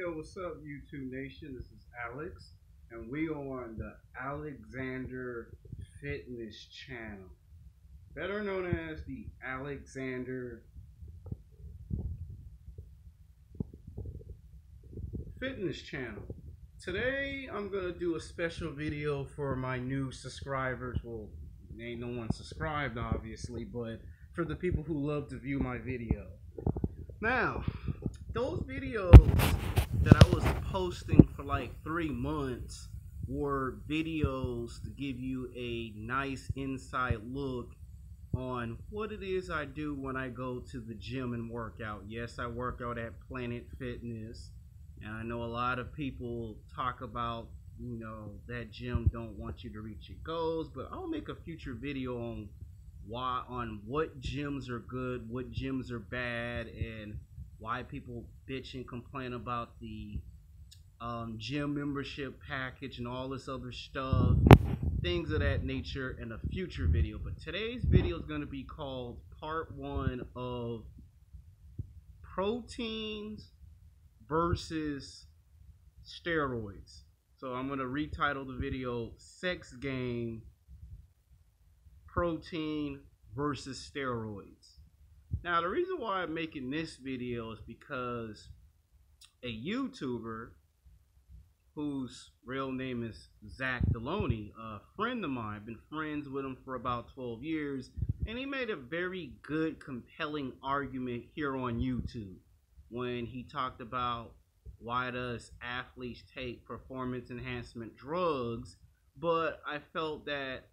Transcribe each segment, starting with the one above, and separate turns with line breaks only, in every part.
Yo, what's up, YouTube Nation? This is Alex, and we are on the Alexander Fitness Channel, better known as the Alexander Fitness Channel. Today, I'm gonna do a special video for my new subscribers. Well, ain't no one subscribed, obviously, but for the people who love to view my video. Now, those videos that I was posting for like 3 months were videos to give you a nice inside look on what it is I do when I go to the gym and work out. Yes, I work out at Planet Fitness, and I know a lot of people talk about, that gym don't want you to reach your goals, but I'll make a future video on what gyms are good, what gyms are bad, and why people bitch and complain about the gym membership package and all this other stuff, things of that nature, in a future video. But today's video is going to be called part 1 of proteins versus steroids. So I'm going to retitle the video Sex Game, Protein versus Steroids. Now, the reason why I'm making this video is because a YouTuber whose real name is Zach Deloney, a friend of mine, I've been friends with him for about 12 years, and he made a very good, compelling argument here on YouTube when he talked about why does athletes take performance enhancement drugs. But I felt that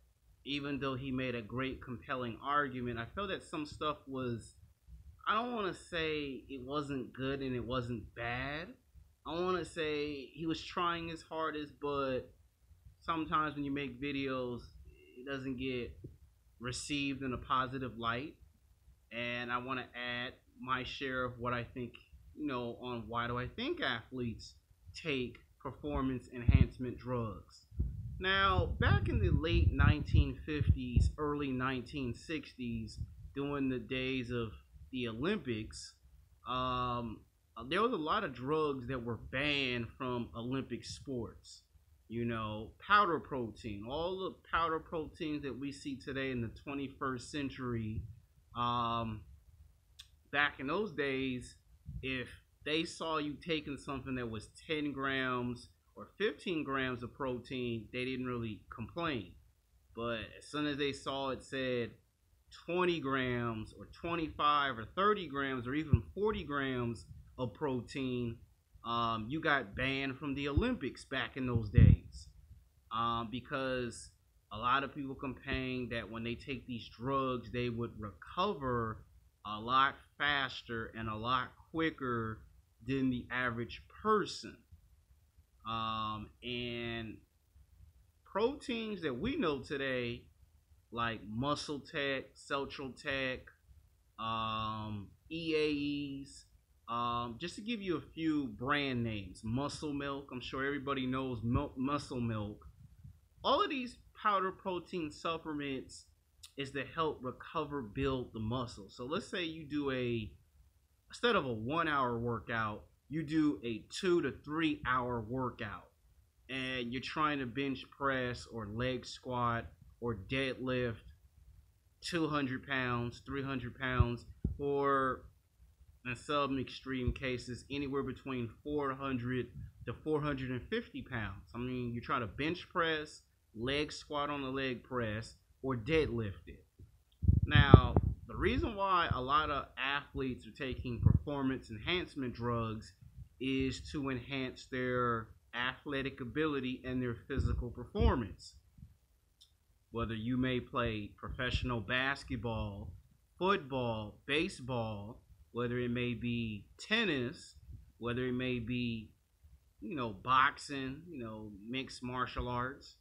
even though he made a great, compelling argument, I felt that some stuff was, I don't want to say it wasn't good and it wasn't bad. I want to say he was trying his hardest, but sometimes when you make videos, it doesn't get received in a positive light. And I want to add my share of what I think, on why do I think athletes take performance enhancement drugs. Now, back in the late 1950s, early 1960s, during the days of the Olympics, there was a lot of drugs that were banned from Olympic sports. Powder protein, all the powder proteins that we see today in the 21st century. Back in those days, if they saw you taking something that was 10 grams or 15 grams of protein, they didn't really complain. But as soon as they saw it said 20 grams or 25 or 30 grams or even 40 grams of protein, you got banned from the Olympics back in those days, because a lot of people complained that when they take these drugs, they would recover a lot faster and a lot quicker than the average person. And proteins that we know today, like Muscle Tech, Central Tech, EAEs, just to give you a few brand names, Muscle Milk, I'm sure everybody knows Muscle Milk. All of these powder protein supplements is to help recover, build the muscle. So let's say you do instead of a 1-hour workout, you do a 2 to 3 hour workout, and you're trying to bench press or leg squat or deadlift 200 pounds, 300 pounds, or in some extreme cases, anywhere between 400 to 450 pounds. I mean, you try to bench press, leg squat on the leg press, or deadlift it. Now, the reason why a lot of athletes are taking performance enhancement drugs is to enhance their athletic ability and their physical performance. Whether you may play professional basketball, football, baseball, whether it may be tennis, whether it may be, boxing, mixed martial arts,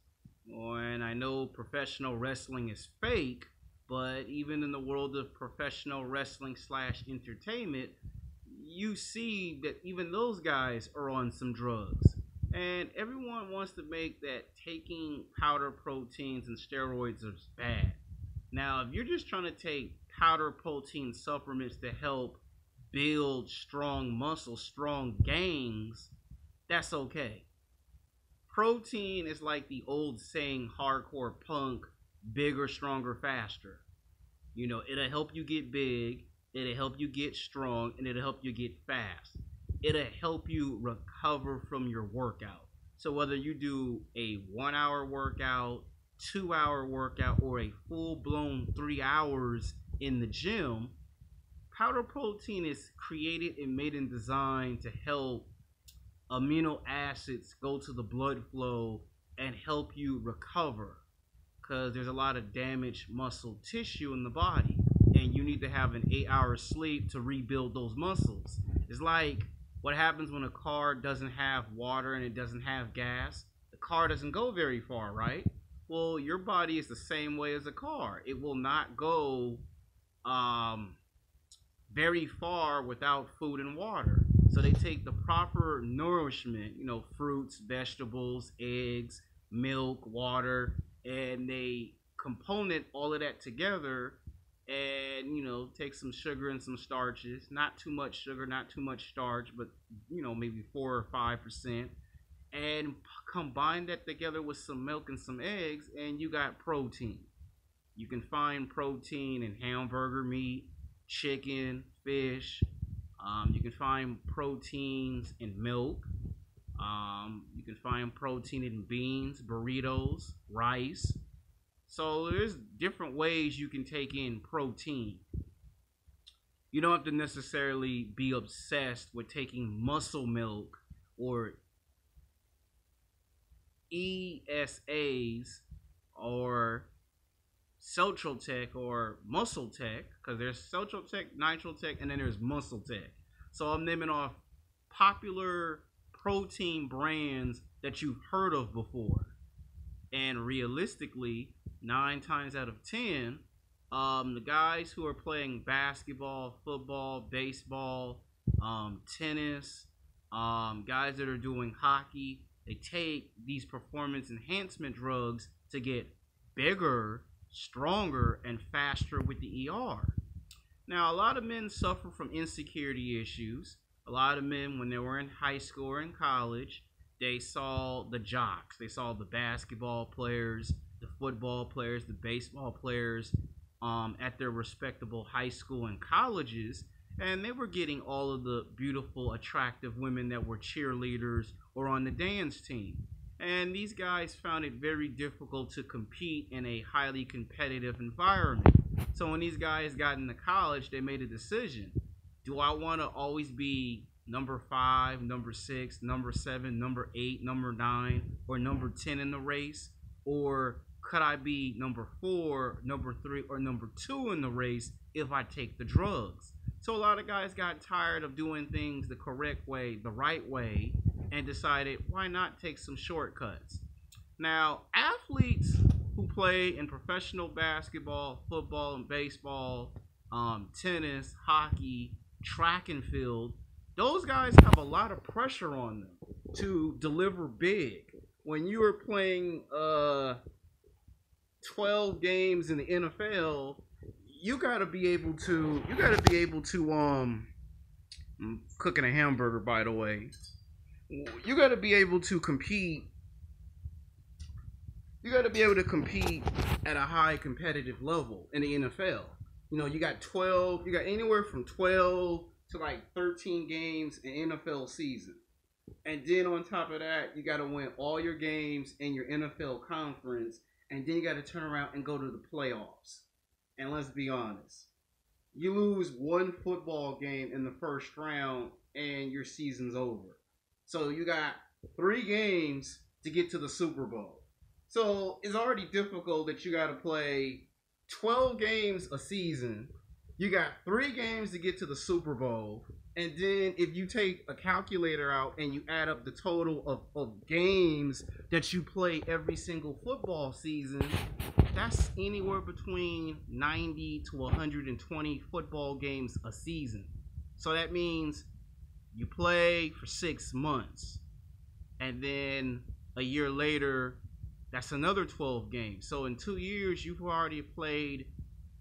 and I know professional wrestling is fake, but even in the world of professional wrestling / entertainment, you see that even those guys are on some drugs. And everyone wants to make that taking powder proteins and steroids is bad. Now, if you're just trying to take powder protein supplements to help build strong muscles, strong gains, that's okay. Protein is like the old saying, hardcore punk, bigger, stronger, faster. You know, it'll help you get big, it'll help you get strong, and it'll help you get fast. It'll help you recover from your workout. So whether you do a 1 hour workout, 2 hour workout, or a full blown 3 hours in the gym, powder protein is created and made and designed to help amino acids go to the blood flow and help you recover, because there's a lot of damaged muscle tissue in the body, and you need to have an 8 hour sleep to rebuild those muscles. It's like what happens when a car doesn't have water and it doesn't have gas. The car doesn't go very far, right? Well, your body is the same way as a car. It will not go very far without food and water. So they take the proper nourishment, you know, fruits, vegetables, eggs, milk, water, and they component all of that together, and, you know, take some sugar and some starches. Not too much sugar, not too much starch, but, you know, maybe 4 or 5%, and combine that together with some milk and some eggs, and you got protein. You can find protein in hamburger meat, chicken, fish. You can find proteins in milk. You can find protein in beans, burritos, rice. So there's different ways you can take in protein. You don't have to necessarily be obsessed with taking muscle milk or ESAs or Social Tech or Muscle Tech, because there's Social Tech, Nitro Tech, and then there's Muscle Tech. So I'm naming off popular protein brands that you've heard of before. And realistically, 9 times out of 10, the guys who are playing basketball, football, baseball, tennis, guys that are doing hockey, they take these performance enhancement drugs to get bigger, stronger, and faster with the ER. Now, a lot of men suffer from insecurity issues. A lot of men, when they were in high school or in college, they saw the jocks. They saw the basketball players, the football players, the baseball players at their respectable high school and colleges, and they were getting all of the beautiful, attractive women that were cheerleaders or on the dance team. And these guys found it very difficult to compete in a highly competitive environment. So when these guys got into college, they made a decision. Do I want to always be number 5, number 6, number 7, number 8, number 9, or number 10 in the race? Or could I be number 4, number 3, or number 2 in the race if I take the drugs? So a lot of guys got tired of doing things the correct way, the right way, and decided, why not take some shortcuts? Now, athletes who play in professional basketball, football, and baseball, tennis, hockey, track and field, those guys have a lot of pressure on them to deliver big. When you are playing 12 games in the NFL, you gotta be able to I'm cooking a hamburger, by the way. You gotta be able to compete. You gotta be able to compete at a high competitive level in the NFL. You know, you got anywhere from 12 to like 13 games in NFL season. And then on top of that, you got to win all your games in your NFL conference. And then you got to turn around and go to the playoffs. And let's be honest, you lose one football game in the first round and your season's over. So you got 3 games to get to the Super Bowl. So it's already difficult that you got to play 12 games a season. You got 3 games to get to the Super Bowl. And then if you take a calculator out and you add up the total of games that you play every single football season, that's anywhere between 90 to 120 football games a season. So that means you play for 6 months. And then a year later, that's another 12 games. So in 2 years, you've already played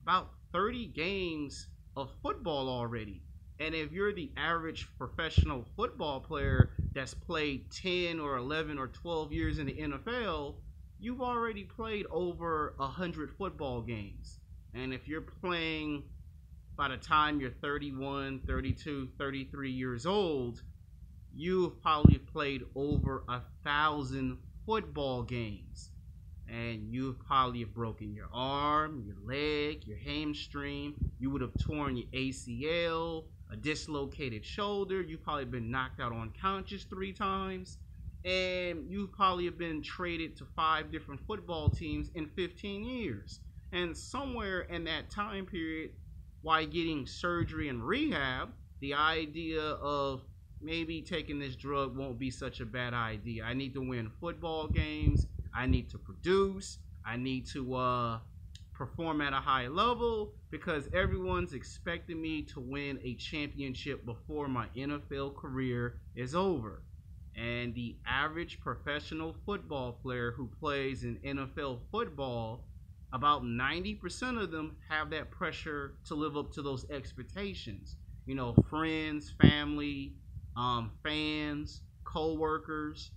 about 30 games of football already. And if you're the average professional football player that's played 10 or 11 or 12 years in the NFL, you've already played over 100 football games. And if you're playing by the time you're 31, 32, 33 years old, you've probably played over 1,000 football games. And you've probably broken your arm, your leg, your hamstring. You would have torn your ACL, a dislocated shoulder. You've probably been knocked out unconscious 3 times. And you probably have been traded to 5 different football teams in 15 years. And somewhere in that time period, while getting surgery and rehab, the idea of maybe taking this drug won't be such a bad idea. I need to win football games. I need to produce. I need to perform at a high level because everyone's expecting me to win a championship before my NFL career is over. And the average professional football player who plays in NFL football, about 90% of them have that pressure to live up to those expectations. You know, friends, family, fans, co-workers,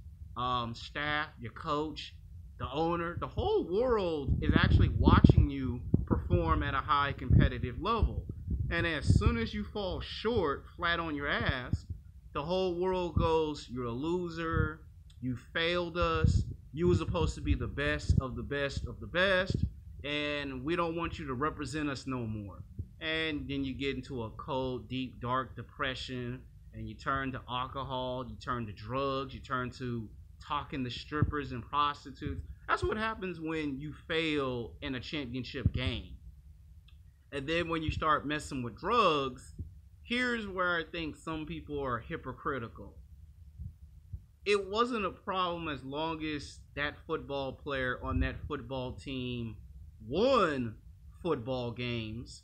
staff, your coach, the owner, the whole world is actually watching you perform at a high competitive level. And as soon as you fall short, flat on your ass, the whole world goes, you're a loser, you failed us, you were supposed to be the best of the best of the best, and we don't want you to represent us no more. And then you get into a cold, deep, dark depression, and you turn to alcohol, you turn to drugs, you turn to talking to strippers and prostitutes. That's what happens when you fail in a championship game. And then when you start messing with drugs, here's where I think some people are hypocritical. It wasn't a problem as long as that football player on that football team won football games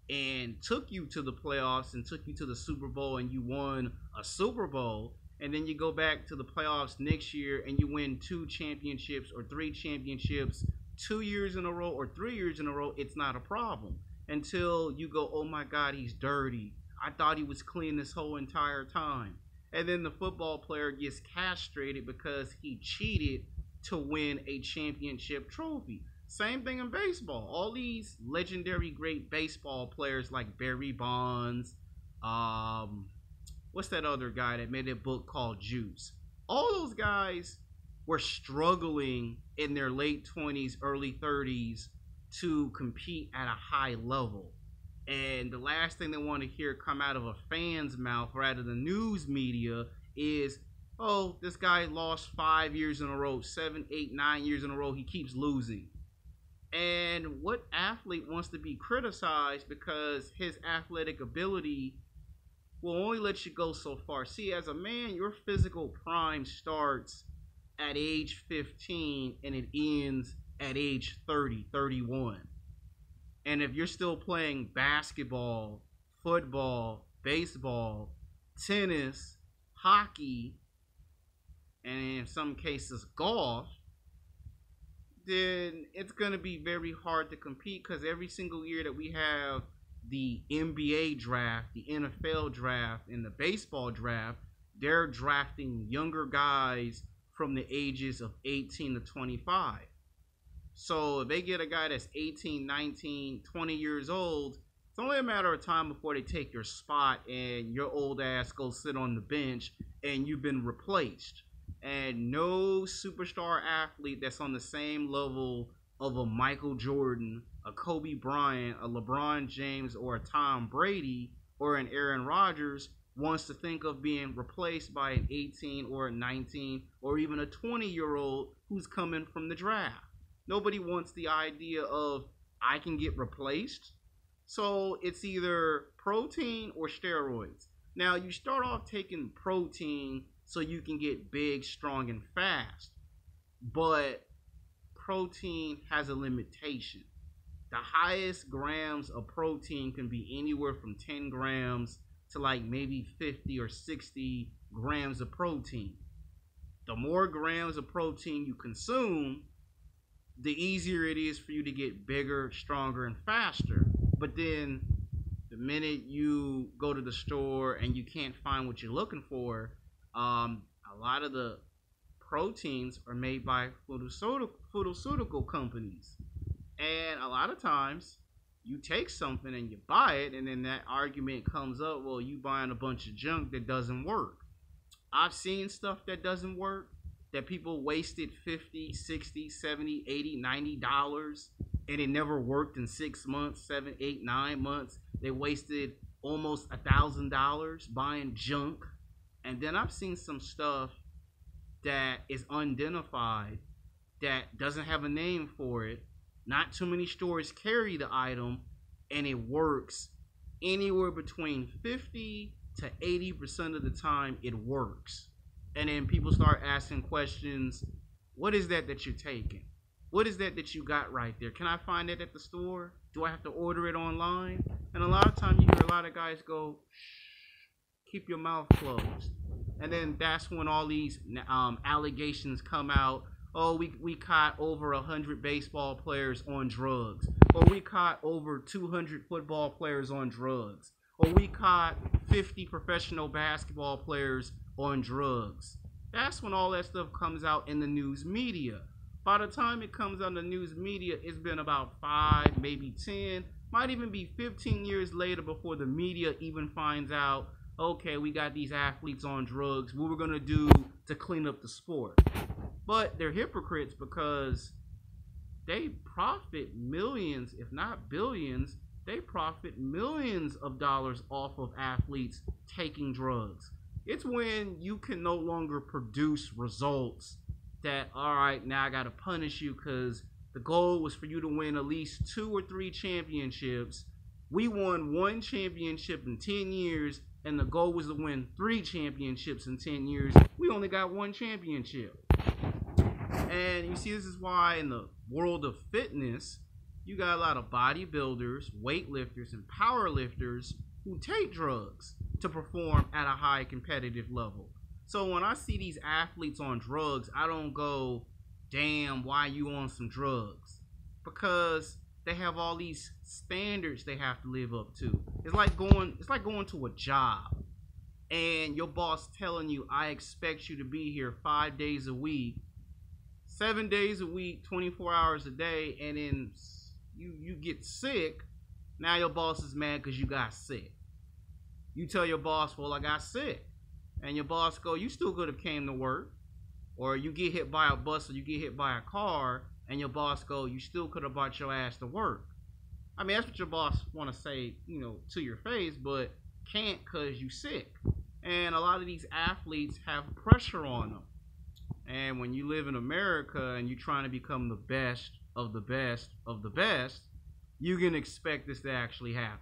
and took you to the playoffs and took you to the Super Bowl and you won a Super Bowl, and then you go back to the playoffs next year and you win 2 championships or 3 championships 2 years in a row or 3 years in a row, it's not a problem. Until you go, oh my God, he's dirty. I thought he was clean this whole entire time. And then the football player gets castrated because he cheated to win a championship trophy. Same thing in baseball. All these legendary great baseball players like Barry Bonds, what's that other guy that made a book called Juice? All those guys were struggling in their late 20s, early 30s to compete at a high level. And the last thing they want to hear come out of a fan's mouth or out of the news media is, oh, this guy lost 5 years in a row, 7, 8, 9 years in a row. He keeps losing. And what athlete wants to be criticized because his athletic ability will only let you go so far? See, as a man, your physical prime starts at age 15 and it ends at age 30, 31. And if you're still playing basketball, football, baseball, tennis, hockey, and in some cases golf, then it's going to be very hard to compete because every single year that we have the NBA draft, the NFL draft, and the baseball draft, they're drafting younger guys from the ages of 18 to 25. So if they get a guy that's 18, 19, 20 years old, it's only a matter of time before they take your spot and your old ass goes sit on the bench and you've been replaced. And no superstar athlete that's on the same level of a Michael Jordan, a Kobe Bryant, a LeBron James, or a Tom Brady, or an Aaron Rodgers wants to think of being replaced by an 18 or a 19 or even a 20-year-old who's coming from the draft. Nobody wants the idea of, I can get replaced. So it's either protein or steroids. Now, you start off taking protein so you can get big, strong, and fast. But protein has a limitation. The highest grams of protein can be anywhere from 10 grams to like maybe 50 or 60 grams of protein. The more grams of protein you consume, the easier it is for you to get bigger, stronger, and faster. But then the minute you go to the store and you can't find what you're looking for, a lot of the proteins are made by pharmaceutical companies. And a lot of times you take something and you buy it, and then that argument comes up, well, you buying a bunch of junk that doesn't work. I've seen stuff that doesn't work, that people wasted 50, 60, 70, 80, $90, and it never worked in 6 months, 7, 8, 9 months. They wasted almost $1,000 buying junk. And then I've seen some stuff that is unidentified, that doesn't have a name for it. Not too many stores carry the item, and it works anywhere between 50 to 80% of the time. It works. And then people start asking questions. What is that you're taking? What is that you got right there? Can I find it at the store? Do I have to order it online? And a lot of times you hear a lot of guys go, shh, keep your mouth closed. And then that's when all these allegations come out. Oh, we caught over 100 baseball players on drugs. Or we caught over 200 football players on drugs. Or we caught 50 professional basketball players on drugs. That's when all that stuff comes out in the news media. By the time it comes out in the news media, it's been about 5, maybe 10, might even be 15 years later before the media even finds out, okay, we got these athletes on drugs. What we're going to do to clean up the sport. But they're hypocrites because they profit millions, if not billions. They profit millions of dollars off of athletes taking drugs. It's when you can no longer produce results that, all right, now I got to punish you because the goal was for you to win at least 2 or 3 championships. We won 1 championship in 10 years, and the goal was to win 3 championships in 10 years. We only got 1 championship. And you see, this is why in the world of fitness, you got a lot of bodybuilders, weightlifters, and powerlifters who take drugs to perform at a high competitive level. So when I see these athletes on drugs, I don't go, damn, why you on some drugs? Because they have all these standards they have to live up to. It's like going to a job and your boss telling you, I expect you to be here 5 days a week, 7 days a week, 24 hours a day, and then you get sick. Now your boss is mad because you got sick. You tell your boss, well, I got sick. And your boss go, you still could have came to work. Or you get hit by a bus or you get hit by a car, and your boss go, you still could have brought your ass to work. I mean, that's what your boss want to say, to your face, but can't because you sick. And a lot of these athletes have pressure on them. And when you live in America and you're trying to become the best of the best of the best, you can expect this to actually happen.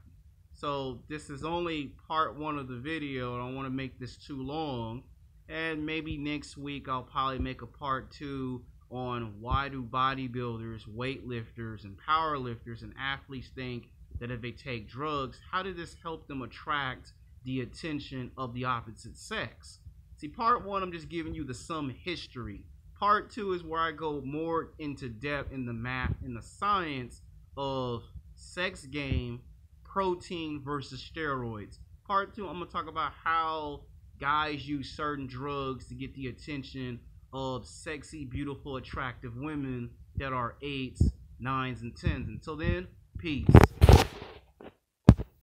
So this is only part 1 of the video. I don't want to make this too long. And maybe next week I'll probably make a part 2 on why do bodybuilders, weightlifters, and powerlifters and athletes think that if they take drugs, how did this help them attract the attention of the opposite sex? See, part 1, I'm just giving you some history. Part 2 is where I go more into depth in the math and the science of sex game, protein versus steroids. Part 2, I'm going to talk about how guys use certain drugs to get the attention of sexy, beautiful, attractive women that are 8s, 9s, and 10s. Until then, peace.